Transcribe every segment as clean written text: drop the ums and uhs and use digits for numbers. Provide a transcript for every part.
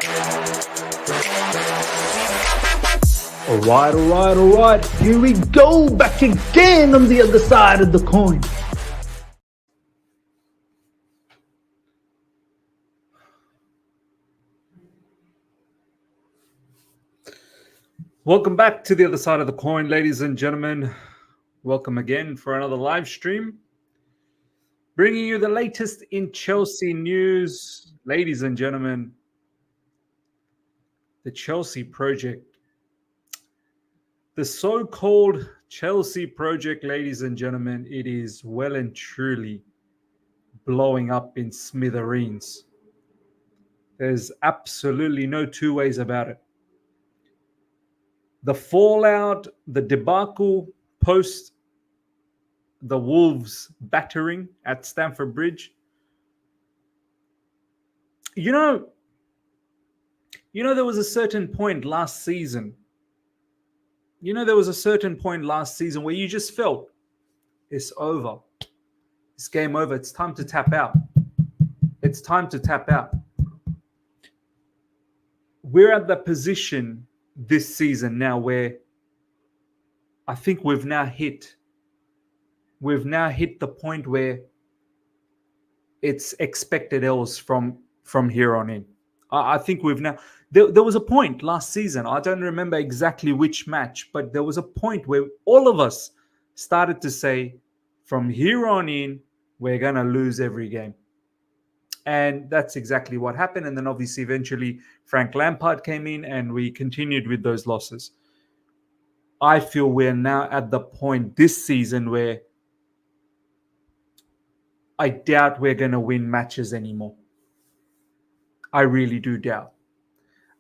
All right. Here we go, back again on the other side of the coin. Welcome back to the other side of the coin, ladies and gentlemen. Welcome again for another live stream, bringing you the latest in Chelsea news. Ladies and gentlemen, the Chelsea project, the so-called Chelsea project, ladies and gentlemen, it is well and truly blowing up in smithereens. There's absolutely no two ways about it. The fallout, the debacle post the Wolves battering at Stamford Bridge. You know, there was a certain point last season. There was a certain point last season where you just felt it's over. It's game over. It's time to tap out. It's time to tap out. We're at the position this season now where I think we've now hit the point where it's expected else from here on in. I think we've now there was a point last season, I don't remember exactly which match, but there was a point where all of us started to say, from here on in, we're going to lose every game. And that's exactly what happened. And then obviously eventually Frank Lampard came in and we continued with those losses. I feel we're now at the point this season where I doubt we're going to win matches anymore. I really do doubt.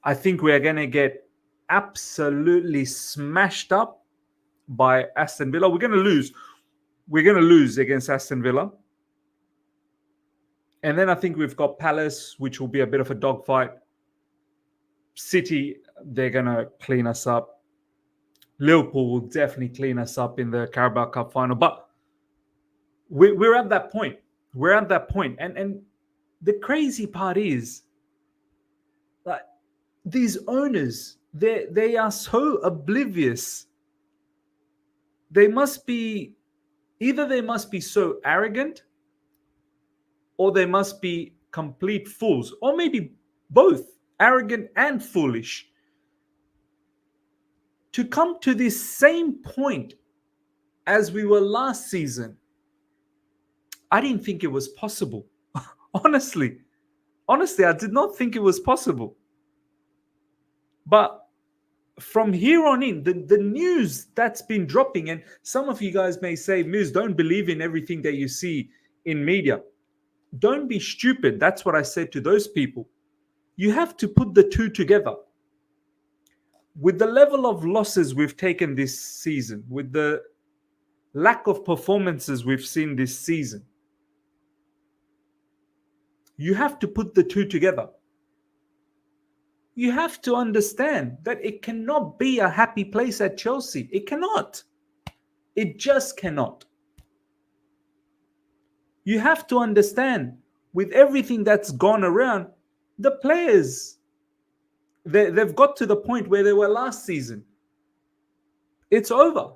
I think we're going to get absolutely smashed up by Aston Villa. We're going to lose. We're going to lose against Aston Villa. And then I think we've got Palace, which will be a bit of a dogfight. City, they're going to clean us up. Liverpool will definitely clean us up in the Carabao Cup final. But we're at that point. We're at that point. And the crazy part is that these owners, they are so oblivious. They must be so arrogant, or they must be complete fools, or maybe both, arrogant and foolish, to come to this same point as we were last season. I didn't think it was possible. Honestly, I did not think it was possible. But from here on in, the news that's been dropping, and some of you guys may say, Miz, don't believe in everything that you see in media. Don't be stupid. That's what I said to those people. You have to put the two together. With the level of losses we've taken this season, with the lack of performances we've seen this season, you have to put the two together. You have to understand that it cannot be a happy place at Chelsea. It cannot. It just cannot. You have to understand, with everything that's gone around, the players, they've got to the point where they were last season. It's over.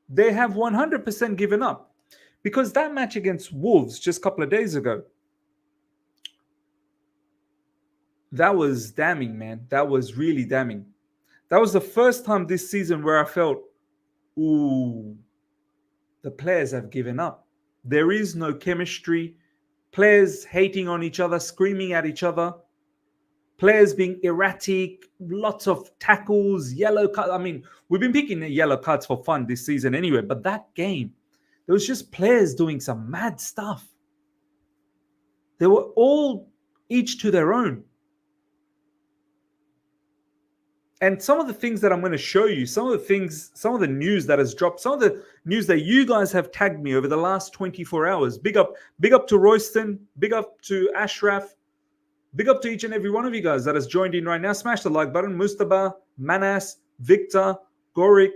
They have 100% given up. Because that match against Wolves just a couple of days ago, that was damning, man. That was really damning. That was the first time this season where I felt, ooh, the players have given up. There is no chemistry. Players hating on each other, screaming at each other. Players being erratic, lots of tackles, yellow cards. I mean, we've been picking the yellow cards for fun this season anyway, but that game, there was just players doing some mad stuff. They were all each to their own. And some of the things that I'm going to show you, some of the news that has dropped, some of the news that you guys have tagged me over the last 24 hours. Big up to Royston, big up to Ashraf, big up to each and every one of you guys that has joined in right now. Smash the like button. Mustafa, Manas, Victor, Gorik,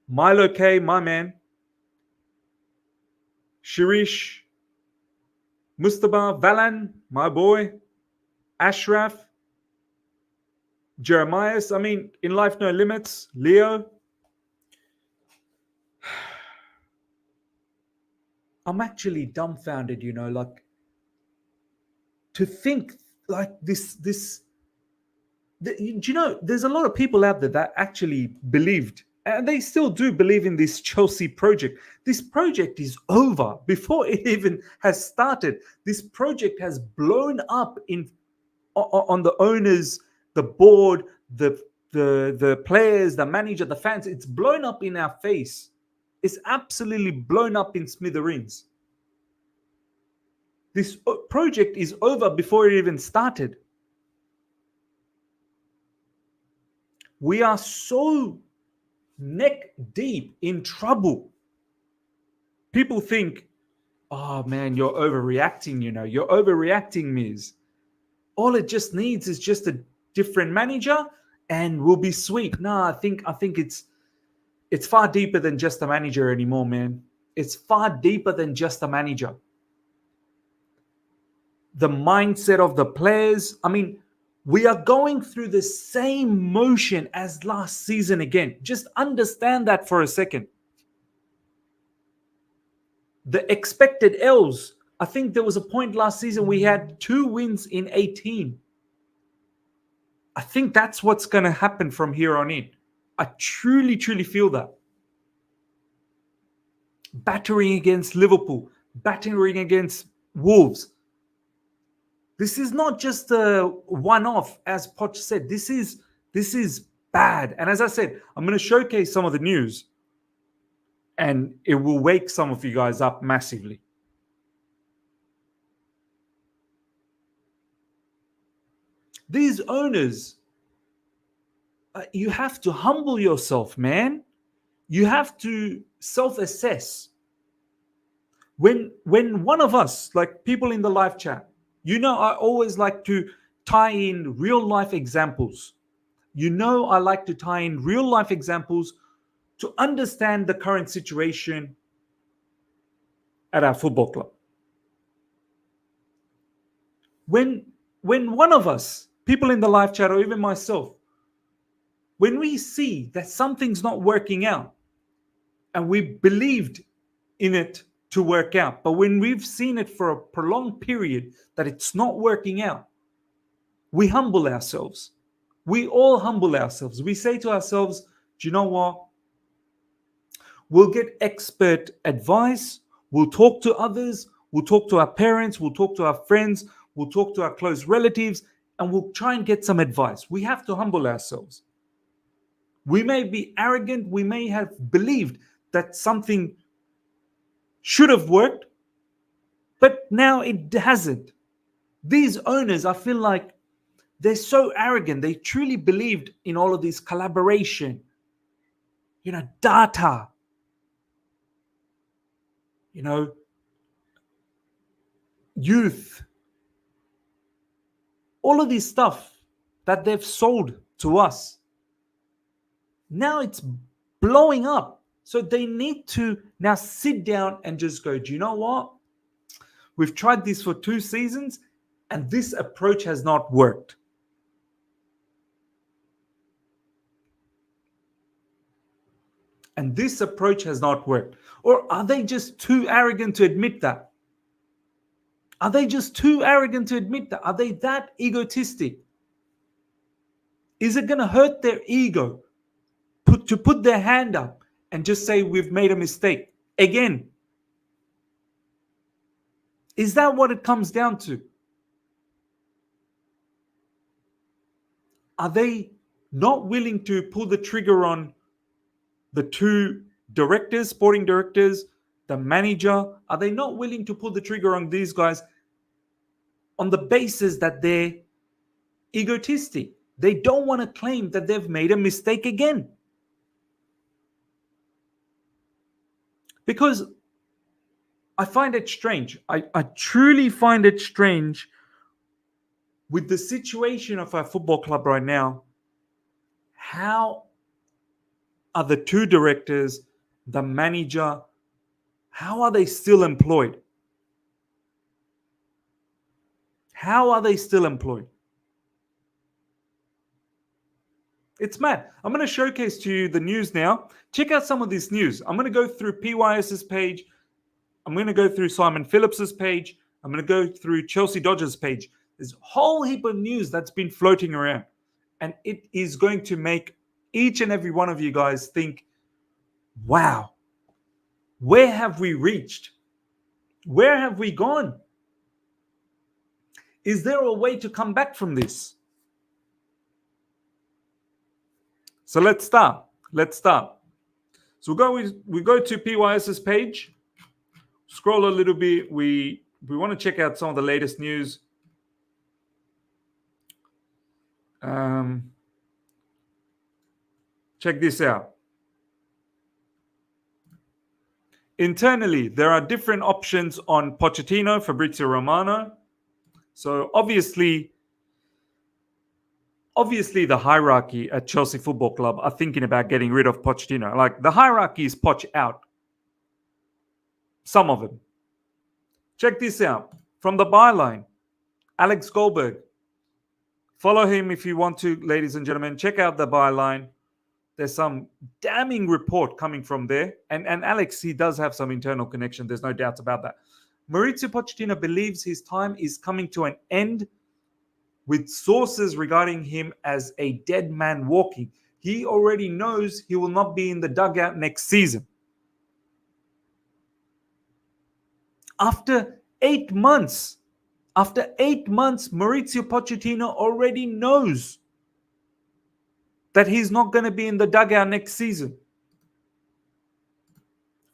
Milo K, my man, Shirish, Mustafa, Valan, my boy, Ashraf, Jeremias, I mean, in Life No Limits, Leo. I'm actually dumbfounded, like to think like this. Do you know, there's a lot of people out there that actually believed, and they still do believe in this Chelsea project. This project is over before it even has started. This project has blown up on the owners, the board, the players, the manager, the fans. It's blown up in our face. It's absolutely blown up in smithereens. This project is over before it even started. We are so neck deep in trouble. People think, oh man, you're overreacting, you're overreacting, Miz. All it just needs is just a different manager and we'll be sweet. No, I think it's far deeper than just a manager anymore, man. It's far deeper than just a manager. The mindset of the players. I mean, we are going through the same motion as last season again. Just understand that for a second. The expected L's. I think there was a point last season we had 2 wins in 18. I think that's what's going to happen from here on in. I truly, truly feel that. Battering against Liverpool, battering against Wolves. This is not just a one-off, as Poch said. This is bad. And as I said, I'm going to showcase some of the news, and it will wake some of you guys up massively. These owners, you have to humble yourself, man. You have to self-assess. When one of us, like people in the live chat, I always like to tie in real life examples. I like to tie in real life examples to understand the current situation at our football club. When one of us, people in the live chat or even myself, when we see that something's not working out and we believed in it to work out, but when we've seen it for a prolonged period that it's not working out, we humble ourselves. We all humble ourselves. We say to ourselves, do you know what? We'll get expert advice. We'll talk to others. We'll talk to our parents. We'll talk to our friends. We'll talk to our close relatives, and we'll try and get some advice. We have to humble ourselves. We may be arrogant. We may have believed that something should have worked, but now it hasn't. These owners, I feel like they're so arrogant. They truly believed in all of this collaboration, data, youth, all of this stuff that they've sold to us. Now it's blowing up. So they need to now sit down and just go, do you know what? We've tried this for 2 seasons and this approach has not worked. And this approach has not worked. Or are they just too arrogant to admit that? Are they just too arrogant to admit that? Are they that egotistic? Is it going to hurt their ego to put their hand up and just say we've made a mistake again? Is that what it comes down to? Are they not willing to pull the trigger on the 2 directors, sporting directors, the manager? Are they not willing to pull the trigger on these guys on the basis that they're egotistic? They don't want to claim that they've made a mistake again. Because I find it strange. I truly find it strange with the situation of our football club right now. How are the 2 directors, the manager, how are they still employed? How are they still employed? It's mad. I'm going to showcase to you the news now. Check out some of this news. I'm going to go through PYS's page. I'm going to go through Simon Phillips's page. I'm going to go through Chelsea Dodgers' page. There's a whole heap of news that's been floating around. And it is going to make each and every one of you guys think, wow, where have we reached? Where have we gone? Is there a way to come back from this? So let's start. So we go to PYS's page. Scroll a little bit. We want to check out some of the latest news. Check this out. Internally, there are different options on Pochettino, Fabrizio Romano. So obviously the hierarchy at Chelsea Football Club are thinking about getting rid of Pochettino. Like, the hierarchy is Poch out. Some of them. Check this out. From the byline, Alex Goldberg. Follow him if you want to, ladies and gentlemen. Check out the byline. There's some damning report coming from there. And Alex, he does have some internal connection. There's no doubts about that. Maurizio Pochettino believes his time is coming to an end, with sources regarding him as a dead man walking. He already knows he will not be in the dugout next season. After 8 months, Maurizio Pochettino already knows that he's not going to be in the dugout next season.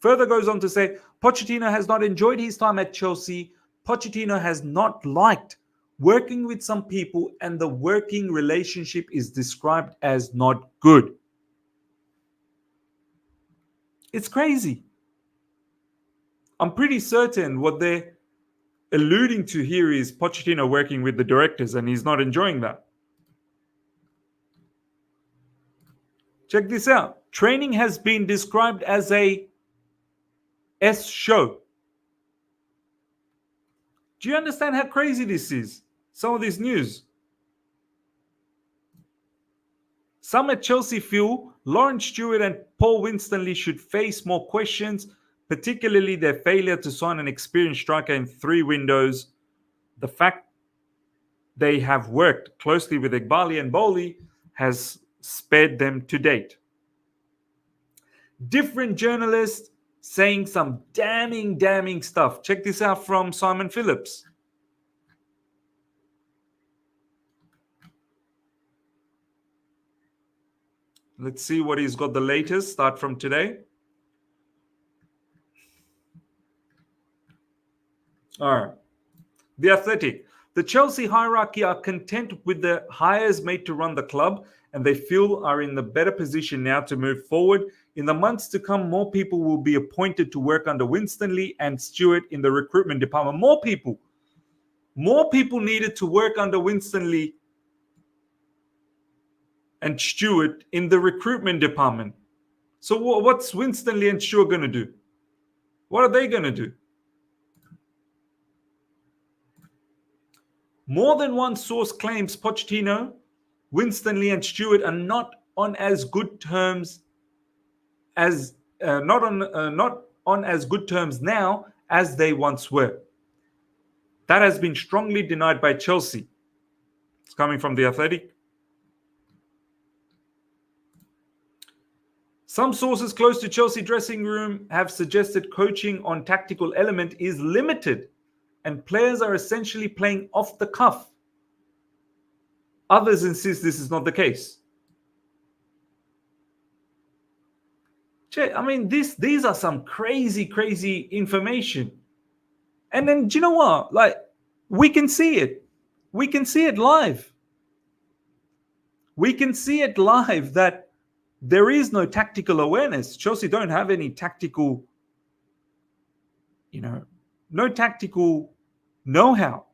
Further goes on to say, Pochettino has not enjoyed his time at Chelsea. Pochettino has not liked working with some people, and the working relationship is described as not good. It's crazy. I'm pretty certain what they're alluding to here is Pochettino working with the directors, and he's not enjoying that. Check this out. Training has been described as a S show. Do you understand how crazy this is? Some of this news. Some at Chelsea feel Lawrence Stewart and Paul Winstanley should face more questions, particularly their failure to sign an experienced striker in 3 windows. The fact they have worked closely with Ighbali and Bowley has spared them to date. Different journalists saying some damning stuff. Check this out from Simon Phillips. Let's see what he's got the latest. Start from today. All right. The Athletic. The Chelsea hierarchy are content with the hires made to run the club, and they feel are in the better position now to move forward. In the months to come, more people will be appointed to work under Winstanley and Stewart in the recruitment department. More people needed to work under Winstanley and Stewart in the recruitment department. So what's Winstanley and Stewart going to do? What are they going to do? More than one source claims Pochettino, Winstanley, and Stewart are not on as good terms as not on as good terms now as they once were. That has been strongly denied by Chelsea. It's coming from The Athletic. Some sources close to Chelsea dressing room have suggested coaching on tactical element is limited and players are essentially playing off the cuff. Others insist this is not the case. I mean, these are some crazy information. And then, do you know what? Like, we can see it. We can see it live. We can see it live that there is no tactical awareness. Chelsea don't have any tactical, no tactical know-how.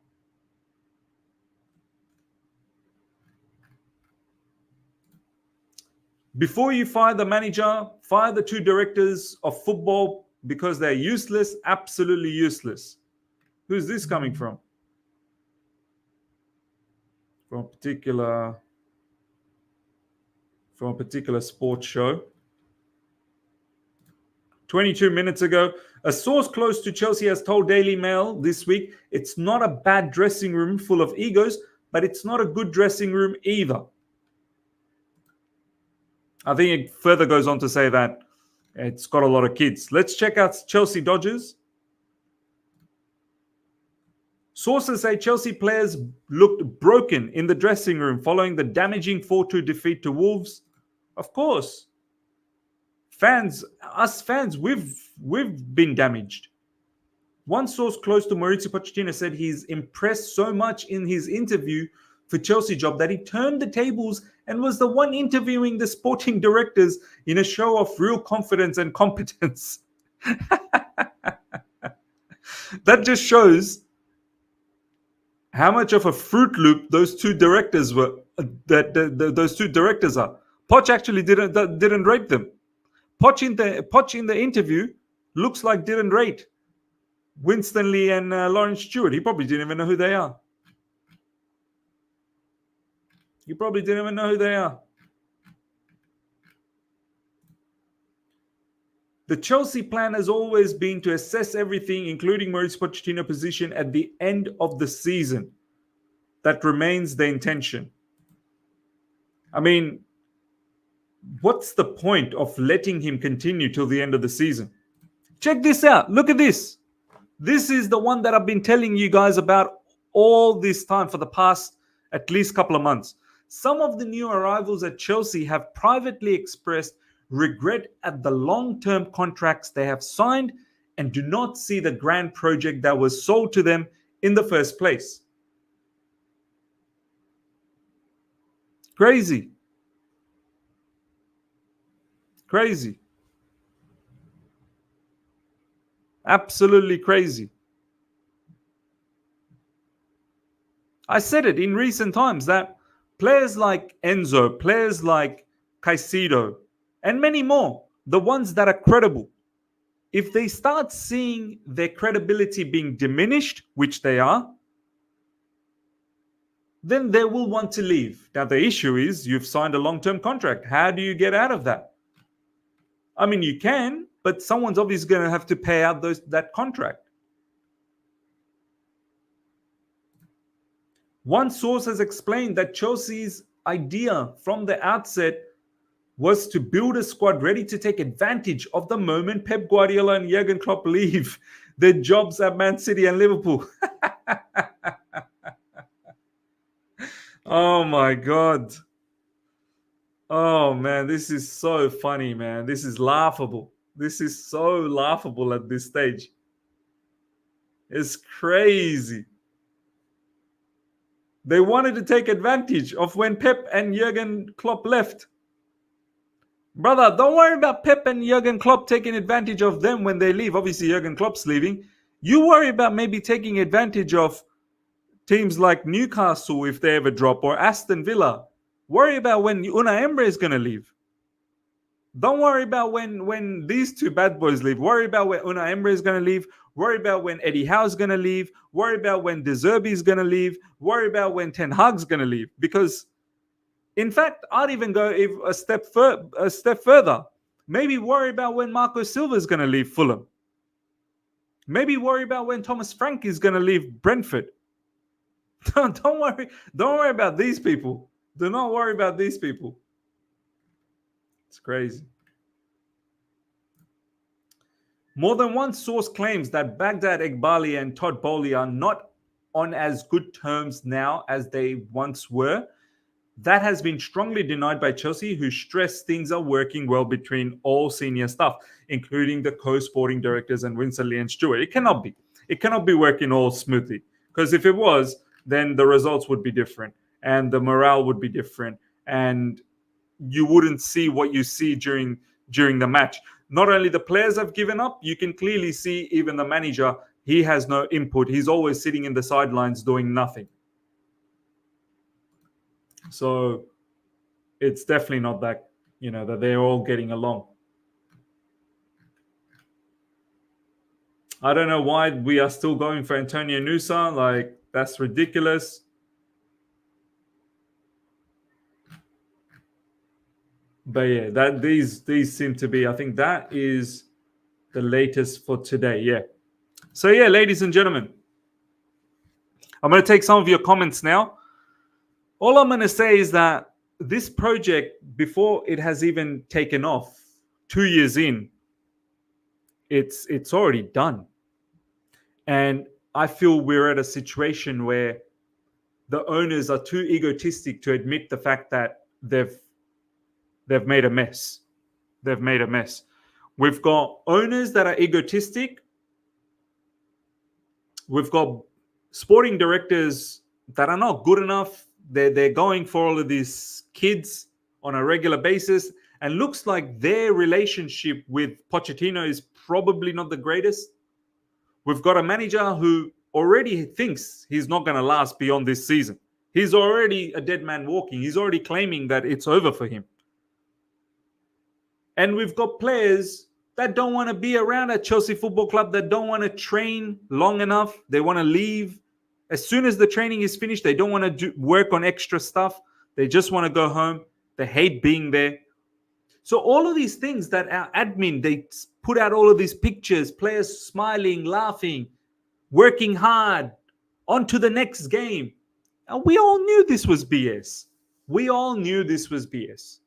Before you fire the manager, fire the 2 directors of football because they're useless, absolutely useless. Who's this coming from? From a particular from a particular sports show. 22 minutes ago, a source close to Chelsea has told Daily Mail this week it's not a bad dressing room full of egos, but it's not a good dressing room either. I think it further goes on to say that it's got a lot of kids. Let's check out Chelsea Dodgers. Sources say Chelsea players looked broken in the dressing room following the damaging 4-2 defeat to Wolves. Of course. Us fans, we've been damaged. One source close to Mauricio Pochettino said he's impressed so much in his interview for Chelsea job that he turned the tables and was the one interviewing the sporting directors in a show of real confidence and competence. That just shows how much of a Fruit Loop those two directors were. Those two directors are. Poch actually didn't rate them. Poch in the interview looks like didn't rate Winston Lee and Lawrence Stewart. He probably didn't even know who they are. The Chelsea plan has always been to assess everything, including Mauricio Pochettino's position, at the end of the season. That remains the intention. I mean, what's the point of letting him continue till the end of the season? Check this out. Look at this. This is the one that I've been telling you guys about all this time for the past at least couple of months. Some of the new arrivals at Chelsea have privately expressed regret at the long-term contracts they have signed and do not see the grand project that was sold to them in the first place. Crazy. Absolutely crazy. I said it in recent times that players like Enzo, players like Caicedo, and many more, the ones that are credible, if they start seeing their credibility being diminished, which they are, then they will want to leave. Now, the issue is you've signed a long-term contract. How do you get out of that? I mean, you can, but someone's obviously going to have to pay out that contract. One source has explained that Chelsea's idea from the outset was to build a squad ready to take advantage of the moment Pep Guardiola and Jurgen Klopp leave their jobs at Man City and Liverpool. Oh my God. Oh man, this is so funny, man. This is laughable. This is so laughable at this stage. It's crazy. They wanted to take advantage of when Pep and Jurgen Klopp left. Brother, don't worry about Pep and Jurgen Klopp taking advantage of them when they leave. Obviously, Jurgen Klopp's leaving. You worry about maybe taking advantage of teams like Newcastle if they ever drop, or Aston Villa. Worry about when Unai Emery is going to leave. Don't worry about when these two bad boys leave. Worry about when Unai Emery is going to leave. Worry about when Eddie Howe's going to leave. Worry about when De Zerbi is going to leave. Worry about when Ten Hag's going to leave. Because, in fact, I'd even go a step further. Maybe worry about when Marco Silva is going to leave Fulham. Maybe worry about when Thomas Frank is going to leave Brentford. Don't worry about these people. Do not worry about these people. It's crazy. More than one source claims that Baghdad Eghbali and Todd Bowley are not on as good terms now as they once were. That has been strongly denied by Chelsea, who stress things are working well between all senior staff, including the co-sporting directors and Winston Lee and Stewart. It cannot be. It cannot be working all smoothly. Because if it was, then the results would be different and the morale would be different, and you wouldn't see what you see during the match. Not only the players have given up, you can clearly see even the manager, he has no input. He's always sitting in the sidelines doing nothing. So it's definitely not that, that they're all getting along. I don't know why we are still going for Antonio Nusa. Like, that's ridiculous. But yeah, that these seem to be. I think that is the latest for today. Yeah. So yeah, ladies and gentlemen, I'm going to take some of your comments now. All I'm going to say is that this project, before it has even taken off, 2 years in, it's already done. And I feel we're at a situation where the owners are too egotistic to admit the fact that they've made a mess. They've made a mess. We've got owners that are egotistic. We've got sporting directors that are not good enough. They're going for all of these kids on a regular basis. And looks like their relationship with Pochettino is probably not the greatest. We've got a manager who already thinks he's not going to last beyond this season. He's already a dead man walking. He's already claiming that it's over for him. And we've got players that don't want to be around at Chelsea Football Club, that don't want to train long enough. They want to leave. As soon as the training is finished, they don't want to work on extra stuff. They just want to go home. They hate being there. So all of these things that our admin, they put out all of these pictures, players smiling, laughing, working hard, on to the next game. And we all knew this was BS. We all knew this was BS.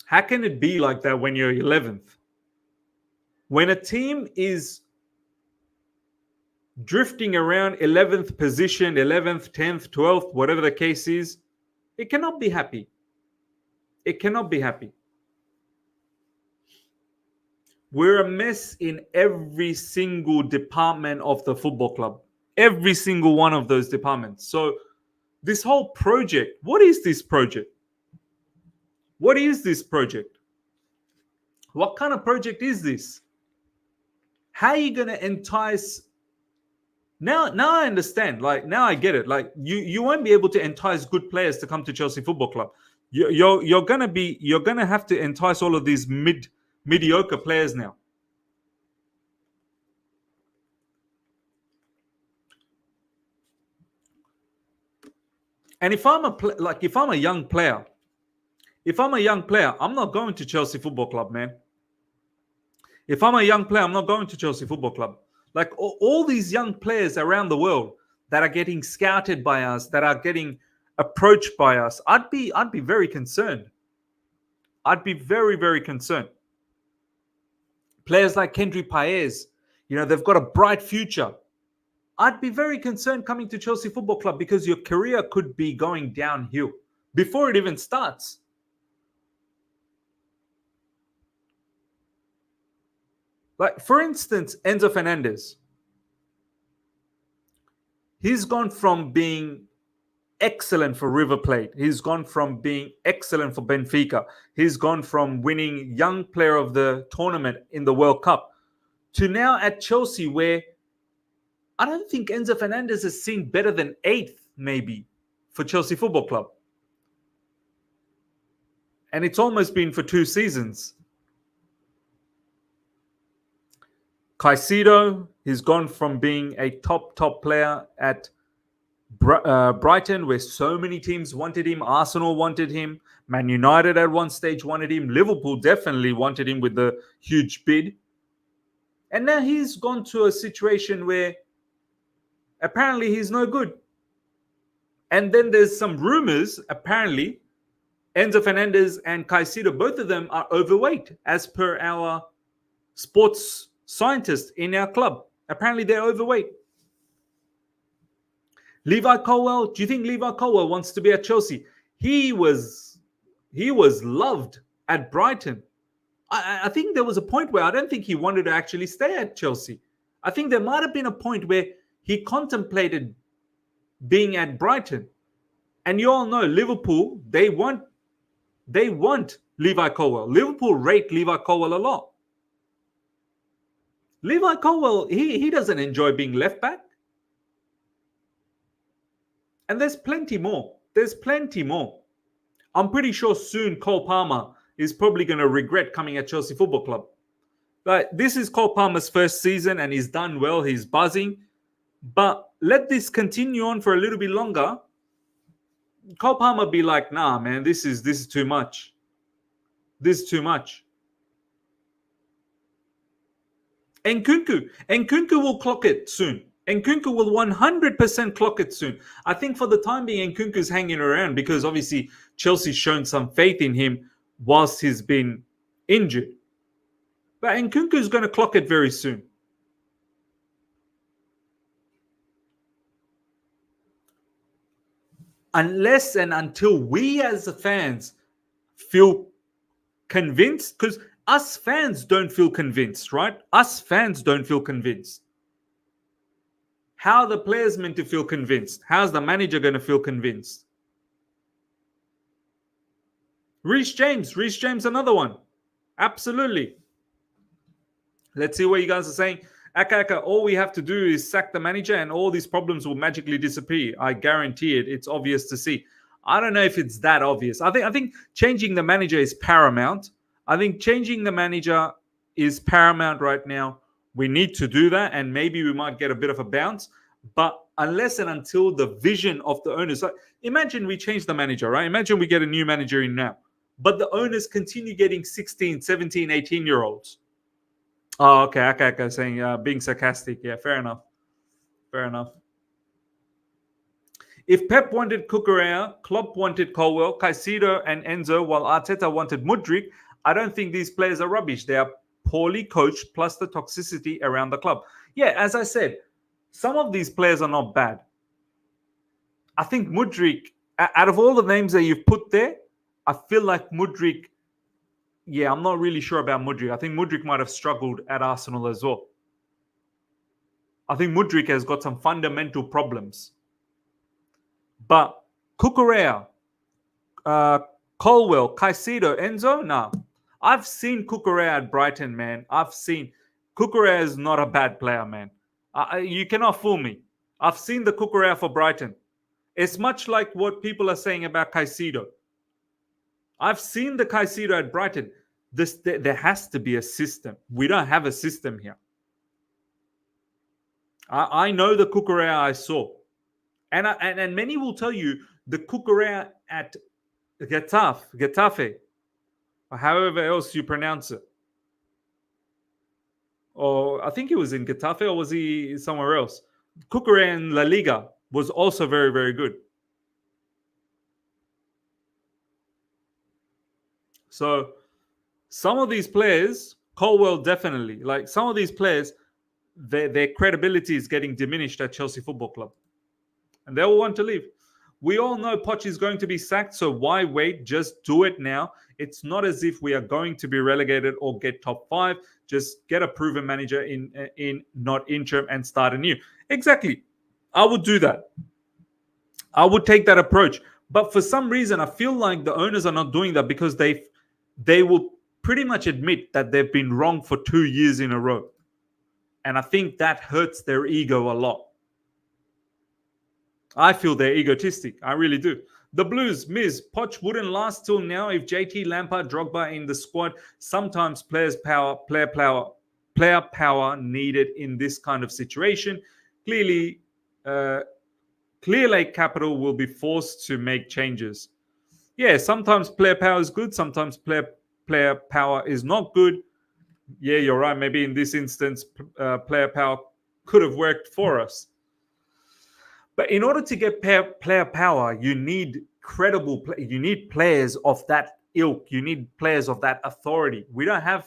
How can it be like that when you're 11th? When a team is drifting around 11th position, 11th, 10th, 12th, whatever the case is, it cannot be happy. It cannot be happy. We're a mess in every single department of the football club. Every single one of those departments. So this whole project, what is this project? What is this project? What kind of project is this? How are you going to entice? Now I understand. Like, now I get it. Like, you won't be able to entice good players to come to Chelsea Football Club. You're gonna have to entice all of these mediocre players now. And if I'm a young player, I'm not going to Chelsea Football Club, man. If I'm a young player, I'm not going to Chelsea Football Club. Like all these young players around the world that are getting scouted by us, that are getting approached by us, I'd be very concerned. I'd be very, very concerned. Players like Kendry Paez, they've got a bright future. I'd be very concerned coming to Chelsea Football Club because your career could be going downhill before it even starts. Like, for instance, Enzo Fernandez. He's gone from being excellent for River Plate. He's gone from being excellent for Benfica. He's gone from winning Young Player of the Tournament in the World Cup to now at Chelsea, where I don't think Enzo Fernandez has seen better than 8th, maybe, for Chelsea Football Club. And it's almost been for 2 seasons. Caicedo, he's gone from being a top player at Brighton, where so many teams wanted him. Arsenal wanted him. Man United at one stage wanted him. Liverpool definitely wanted him with the huge bid. And now he's gone to a situation where apparently he's no good. And then there's some rumors, apparently, Enzo Fernandez and Caicedo, both of them are overweight, as per our sports scientist in our club. Apparently they're overweight. Levi Colwill, do you think Levi Colwill wants to be at Chelsea? He was loved at Brighton. I think there was a point where I don't think he wanted to actually stay at Chelsea. I think there might have been a point where he contemplated being at Brighton. And you all know Liverpool, they want Levi Colwill. Liverpool rate Levi Colwill a lot. Levi Colwill, he doesn't enjoy being left back. And there's plenty more. There's plenty more. I'm pretty sure soon Cole Palmer is probably going to regret coming at Chelsea Football Club. But this is Cole Palmer's first season and he's done well. He's buzzing. But let this continue on for a little bit longer. Cole Palmer be like, nah, man, this is too much. This is too much. Nkunku will clock it soon. Nkunku will 100% clock it soon. I think for the time being, Nkunku's hanging around because obviously Chelsea's shown some faith in him whilst he's been injured. But Nkunku's going to clock it very soon. Unless and until we as the fans feel convinced, because us fans don't feel convinced, right? Us fans don't feel convinced. How are the players meant to feel convinced? How's the manager going to feel convinced? Reece James, another one. Absolutely. Let's see what you guys are saying. Aka, all we have to do is sack the manager and all these problems will magically disappear. I guarantee it. It's obvious to see. I don't know if it's that obvious. I think changing the manager is paramount. I think changing the manager is paramount right now. We need to do that, and maybe we might get a bit of a bounce. But unless and until the vision of the owners, like, imagine we change the manager, right? Imagine we get a new manager in now, but the owners continue getting 16, 17, 18-year-olds. Oh, okay. Saying, being sarcastic. Yeah, fair enough. If Pep wanted Cucurella, Klopp wanted Colwell, Caicedo and Enzo, while Arteta wanted Mudryk, I don't think these players are rubbish. They are poorly coached, plus the toxicity around the club. Yeah, as I said, some of these players are not bad. I think Mudryk, out of all the names that you've put there, I feel like Mudryk, yeah, I'm not really sure about Mudryk. I think Mudryk might have struggled at Arsenal as well. I think Mudryk has got some fundamental problems. But Cucurella, Colwell, Caicedo, Enzo, nah. I've seen Cucurella at Brighton, man. Cucurella is not a bad player, man. You cannot fool me. I've seen the Cucurella for Brighton. It's much like what people are saying about Caicedo. I've seen the Caicedo at Brighton. There has to be a system. We don't have a system here. I know the Cucurella I saw. And many will tell you the Cucurella at Getafe, or however else you pronounce it. Or I think he was in Getafe, or was he somewhere else? Cucurella in La Liga was also very, very good. So some of these players, Colwell definitely, like some of these players, their credibility is getting diminished at Chelsea Football Club. And they all want to leave. We all know Poch is going to be sacked, so why wait? Just do it now. It's not as if we are going to be relegated or get top 5. Just get a proven manager in not interim and start anew. Exactly. I would do that. I would take that approach. But for some reason, I feel like the owners are not doing that because they will pretty much admit that they've been wrong for 2 years in a row. And I think that hurts their ego a lot. I feel they're egotistic. I really do. The Blues, Miz, Poch wouldn't last till now if JT, Lampard, Drogba in the squad. Sometimes player power needed in this kind of situation. Clearly, Clear Lake Capital will be forced to make changes. Yeah, sometimes player power is good. Sometimes player power is not good. Yeah, you're right. Maybe in this instance, player power could have worked for us. But in order to get player power, you need you need players of that ilk. You need players of that authority. We don't have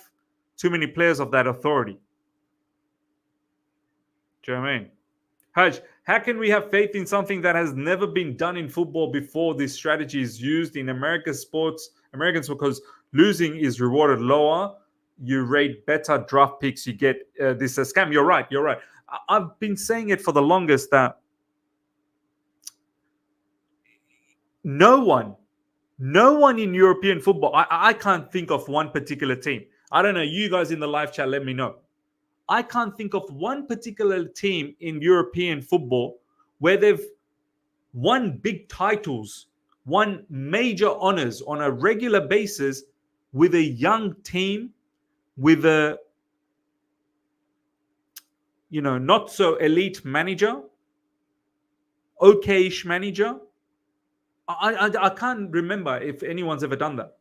too many players of that authority. Do you know what I mean? Haj, how can we have faith in something that has never been done in football before? This strategy is used in Americans because losing is rewarded lower. You rate better draft picks. You get this a scam. You're right. I've been saying it for the longest that no one in European football, I can't think of one particular team. I don't know. You guys in the live chat, let me know. I can't think of one particular team in European football where they've won big titles, won major honors on a regular basis with a young team, with a not so elite manager, okayish manager. I can't remember if anyone's ever done that.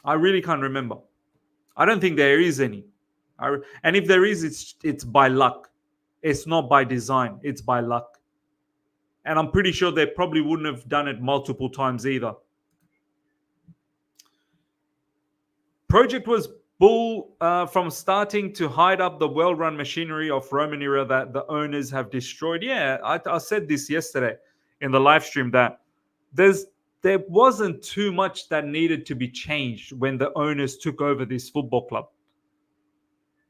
I really can't remember. I don't think there is any. And if there is, it's by luck. It's not by design. It's by luck. And I'm pretty sure they probably wouldn't have done it multiple times either. Project was bull from starting to hide up the well-run machinery of Roman era that the owners have destroyed. Yeah, I said this yesterday in the live stream that there wasn't too much that needed to be changed when the owners took over this football club.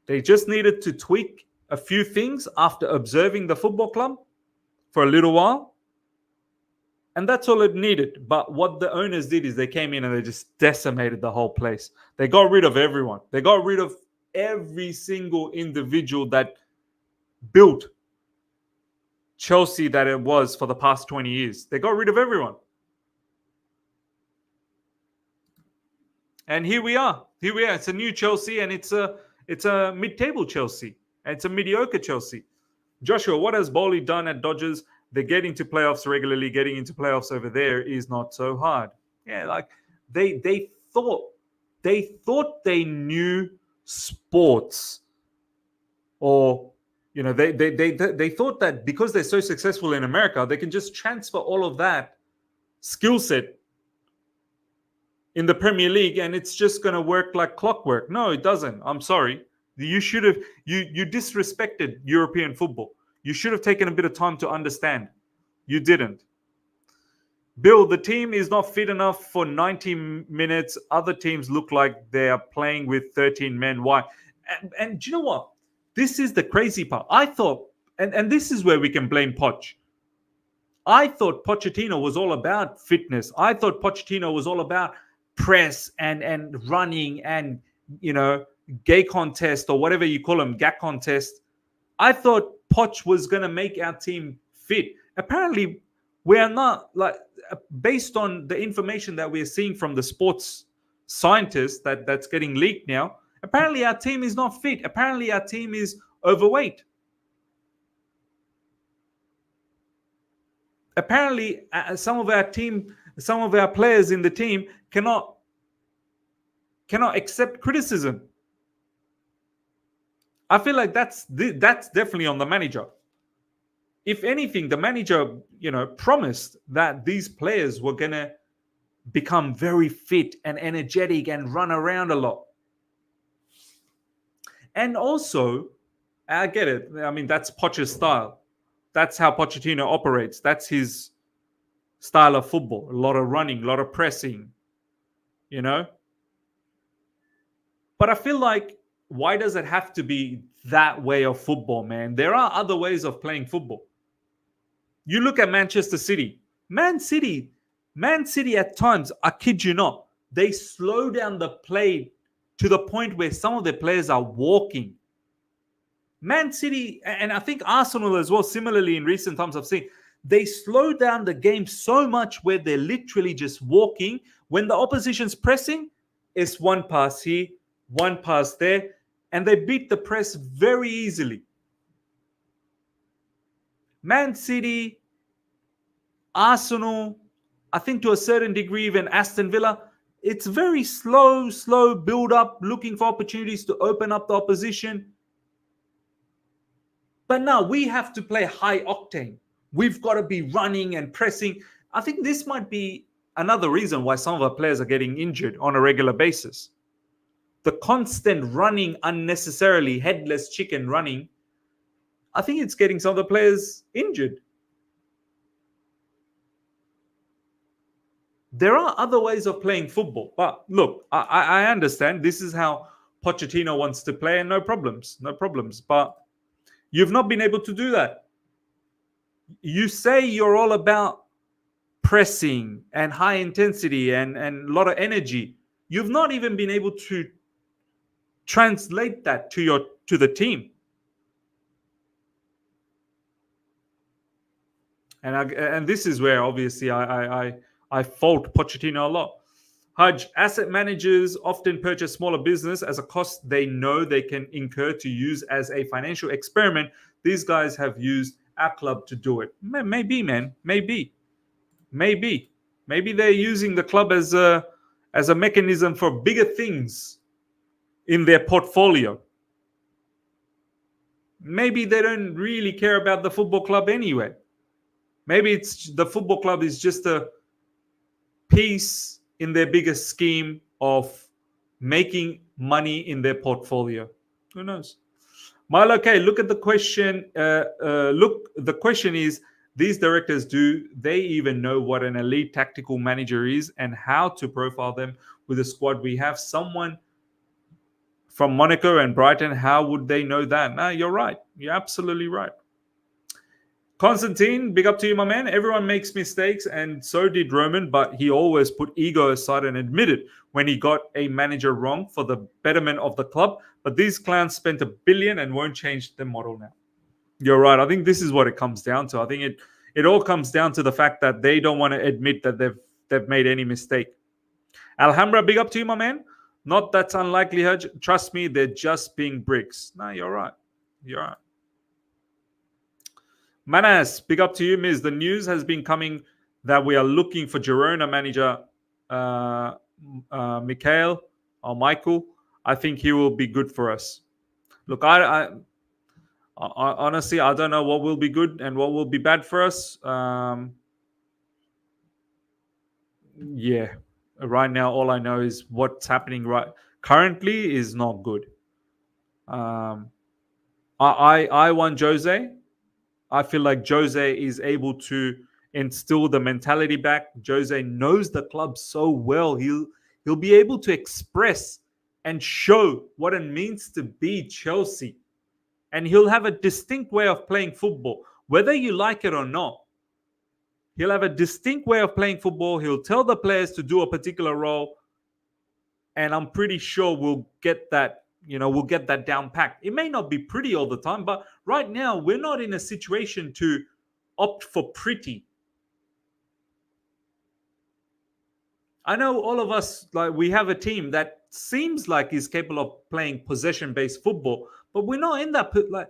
They just needed to tweak a few things after observing the football club for a little while. And that's all it needed. But what the owners did is they came in and they just decimated the whole place. They got rid of everyone. They got rid of every single individual that built Chelsea that it was for the past 20 years. They got rid of everyone. And here we are. Here we are. It's a new Chelsea, and it's a mid-table Chelsea. And it's a mediocre Chelsea. Joshua, what has Bowley done at Dodgers? They're getting to playoffs regularly. Getting into playoffs over there is not so hard. Yeah, like they thought they knew sports, or they thought that because they're so successful in America, they can just transfer all of that skill set in the Premier League and it's just going to work like clockwork. No, it doesn't. I'm sorry. You should have you disrespected European football. You should have taken a bit of time to understand. You didn't. Bill, the team is not fit enough for 90 minutes. Other teams look like they are playing with 13 men. Why? And do you know what? This is the crazy part. I thought, and this is where we can blame Poch. I thought Pochettino was all about fitness. I thought Pochettino was all about press and running and, gay contest or whatever you call them, gag contest. I thought Poch was going to make our team fit. Apparently, we are not, like, based on the information that we're seeing from the sports scientists that's getting leaked now, apparently our team is not fit. Apparently our team is overweight. Apparently some of our players in the team cannot accept criticism. I feel like that's definitely on the manager. If anything, the manager, promised that these players were going to become very fit and energetic and run around a lot. And also, I get it. I mean, that's Poch's style. That's how Pochettino operates. That's his style of football. A lot of running, a lot of pressing, But I feel like, why does it have to be that way of football, man? There are other ways of playing football. You look at Manchester City. Man City at times, I kid you not, they slow down the play to the point where some of their players are walking. Man City, and I think Arsenal as well, similarly in recent times I've seen, they slow down the game so much where they're literally just walking. When the opposition's pressing, it's one pass here, one pass there, and they beat the press very easily. Man City, Arsenal, I think to a certain degree even Aston Villa, it's very slow build up, looking for opportunities to open up the opposition. But now we have to play high octane. We've got to be running and pressing. I think this might be another reason why some of our players are getting injured on a regular basis. The constant running unnecessarily, headless chicken running, I think it's getting some of the players injured. There are other ways of playing football. But look, I understand this is how Pochettino wants to play, and no problems. But you've not been able to do that. You say you're all about pressing and high intensity and a lot of energy. You've not even been able to translate that to the team. And this is where obviously I fault Pochettino a lot. Hudge, asset managers often purchase smaller business as a cost they know they can incur to use as a financial experiment. These guys have used our club to do it. Maybe, man. Maybe. Maybe they're using the club as a mechanism for bigger things in their portfolio. Maybe they don't really care about the football club anyway. Maybe it's the football club is just a piece in their bigger scheme of making money in their portfolio. Who knows? Milo, okay, look at the question. The question is, these directors, do they even know what an elite tactical manager is and how to profile them with the squad we have? Someone from Monaco and Brighton, how would they know that? No, you're right. You're absolutely right. Constantine, big up to you, my man. Everyone makes mistakes, and so did Roman, but he always put ego aside and admitted when he got a manager wrong for the betterment of the club. But these clowns spent $1 billion and won't change the model now. You're right. I think this is what it comes down to. I think it all comes down to the fact that they don't want to admit that they've made any mistake. Alhambra, big up to you, my man. Not that's unlikely, Hudge. Trust me, they're just being bricks. No, you're right. You're right. Manas, big up to you, Miz. The news has been coming that we are looking for Girona manager Michael or Michael. I think he will be good for us. Look, I honestly, I don't know what will be good and what will be bad for us. Yeah, right now, all I know is what's happening right currently is not good. I want Jose. I feel like Jose is able to instill the mentality back. Jose knows the club so well. He'll be able to express and show what it means to be Chelsea. And he'll have a distinct way of playing football, whether you like it or not. He'll have a distinct way of playing football. He'll tell the players to do a particular role. And I'm pretty sure we'll get that down packed. It may not be pretty all the time, but right now we're not in a situation to opt for pretty. I know all of us, like, we have a team that seems like is capable of playing possession-based football, but we're not in that. Like,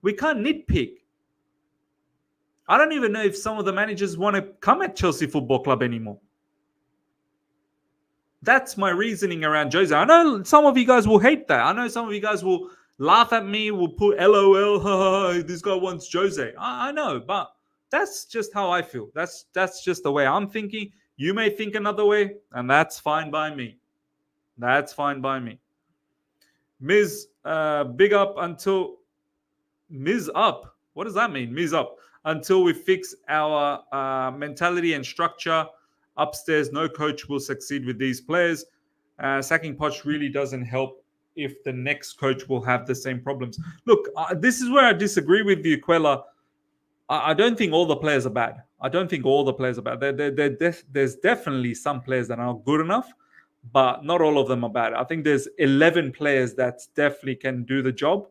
we can't nitpick. I don't even know if some of the managers want to come at Chelsea Football Club anymore. That's my reasoning around Jose. I know some of you guys will hate that. I know some of you guys will laugh at me, will put LOL, this guy wants Jose. I know, but that's just how I feel. That's just the way I'm thinking. You may think another way, and that's fine by me. That's fine by me. Miz, big up until... Miz up? What does that mean? Miz up. Until we fix our mentality and structure upstairs, no coach will succeed with these players. Sacking Poch really doesn't help if the next coach will have the same problems. Look, this is where I disagree with you, Quella. I don't think all the players are bad. I don't think all the players are bad. There's definitely some players that are not good enough, but not all of them are bad. I think there's 11 players that definitely can do the job.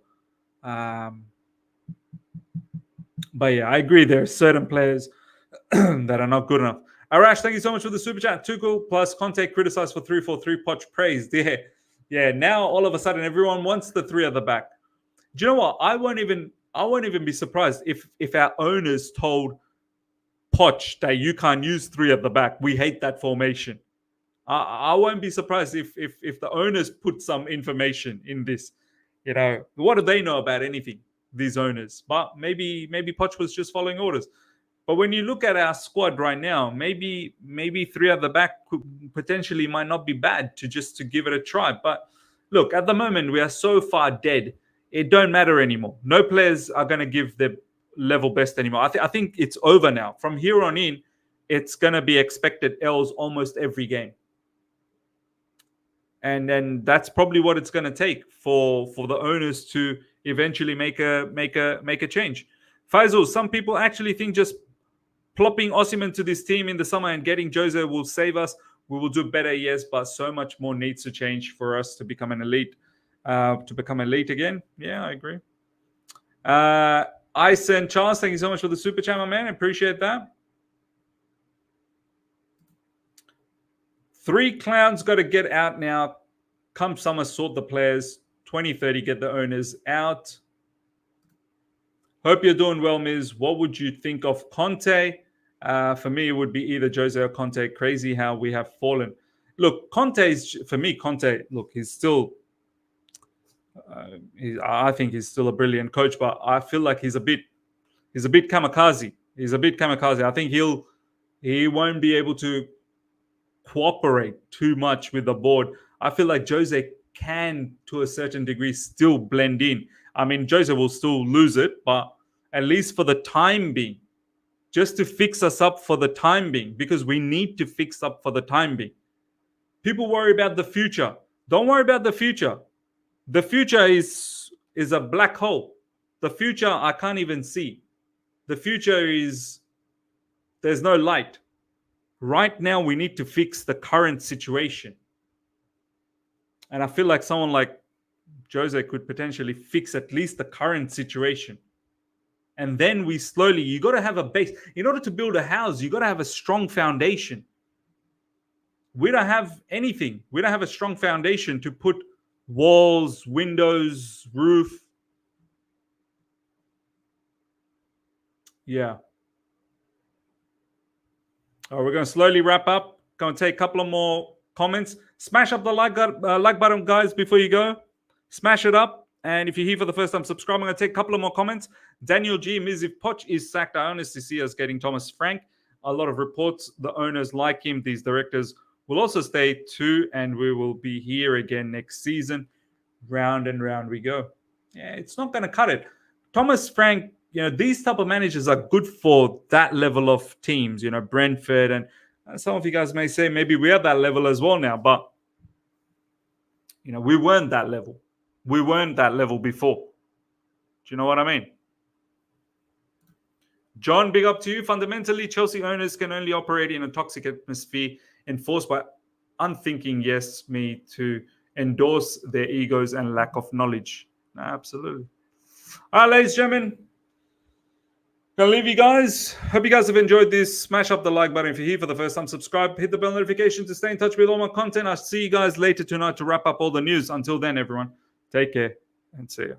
But yeah, I agree. There are certain players that are not good enough. Arash, thank you so much for the super chat. Tuchel plus Conte criticized for 3-4-3. Poch praised. Yeah. Now all of a sudden everyone wants the three at the back. Do you know what? I won't even be surprised if our owners told Poch that you can't use three at the back. We hate that formation. I won't be surprised if the owners put some information in this. You know, what do they know about anything? These owners, but maybe Poch was just following orders. But when you look at our squad right now, maybe three at the back could potentially might not be bad to give it a try. But look, at the moment we are so far dead, it don't matter anymore. No players are going to give their level best anymore. I think it's over now. From here on in, it's going to be expected L's almost every game. And then that's probably what it's going to take for the owners to eventually make a change. Faisal, some people actually think just plopping Osimhen to this team in the summer and getting Jose will save us. We will do better, yes, but so much more needs to change for us to become an elite, again. Yeah, I agree. Ison Charles, thank you so much for the super chat, my man. I appreciate that. 3 clowns got to get out now. Come summer, sort the players. 2030, get the owners out. Hope you're doing well, Miz. What would you think of Conte? For me, it would be either Jose or Conte. Crazy how we have fallen. Look, Conte is, for me, Conte, look, he's still, I think he's still a brilliant coach, but I feel like he's a bit kamikaze. He's a bit kamikaze. I think he won't be able to cooperate too much with the board. I feel like Jose can, to a certain degree, still blend in. I mean, Jose will still lose it, but at least for the time being, just to fix us up for the time being, because we need to fix up for the time being. People worry about the future. Don't worry about the future. The future is a black hole. The future I can't even see. The future is, there's no light. Right now we need to fix the current situation. And I feel like someone like Jose could potentially fix at least the current situation. And then we slowly, you got to have a base. In order to build a house, you got to have a strong foundation. We don't have anything. We don't have a strong foundation to put walls, windows, roof. Yeah. All right, we're going to slowly wrap up. Going to take a couple of more comments. Smash up the like button, guys, before you go. Smash it up. And if you're here for the first time, subscribe. I'm going to take a couple of more comments. Daniel G. Miz, if Poch is sacked, I honestly see us getting Thomas Frank. A lot of reports. The owners like him. These directors will also stay too. And we will be here again next season. Round and round we go. Yeah, it's not going to cut it. Thomas Frank, these type of managers are good for that level of teams. Brentford, and some of you guys may say maybe we're at that level as well now. But, we weren't that level. We weren't that level before. Do you know what I mean? John, big up to you. Fundamentally, Chelsea owners can only operate in a toxic atmosphere enforced by unthinking yes me to endorse their egos and lack of knowledge. Absolutely. All right, ladies and gentlemen, gonna leave you guys. Hope you guys have enjoyed this. Smash up the like button if you're here for the first time. Subscribe, hit the bell notification to stay in touch with all my content. I'll see you guys later tonight to wrap up all the news. Until then, everyone, take care and see ya.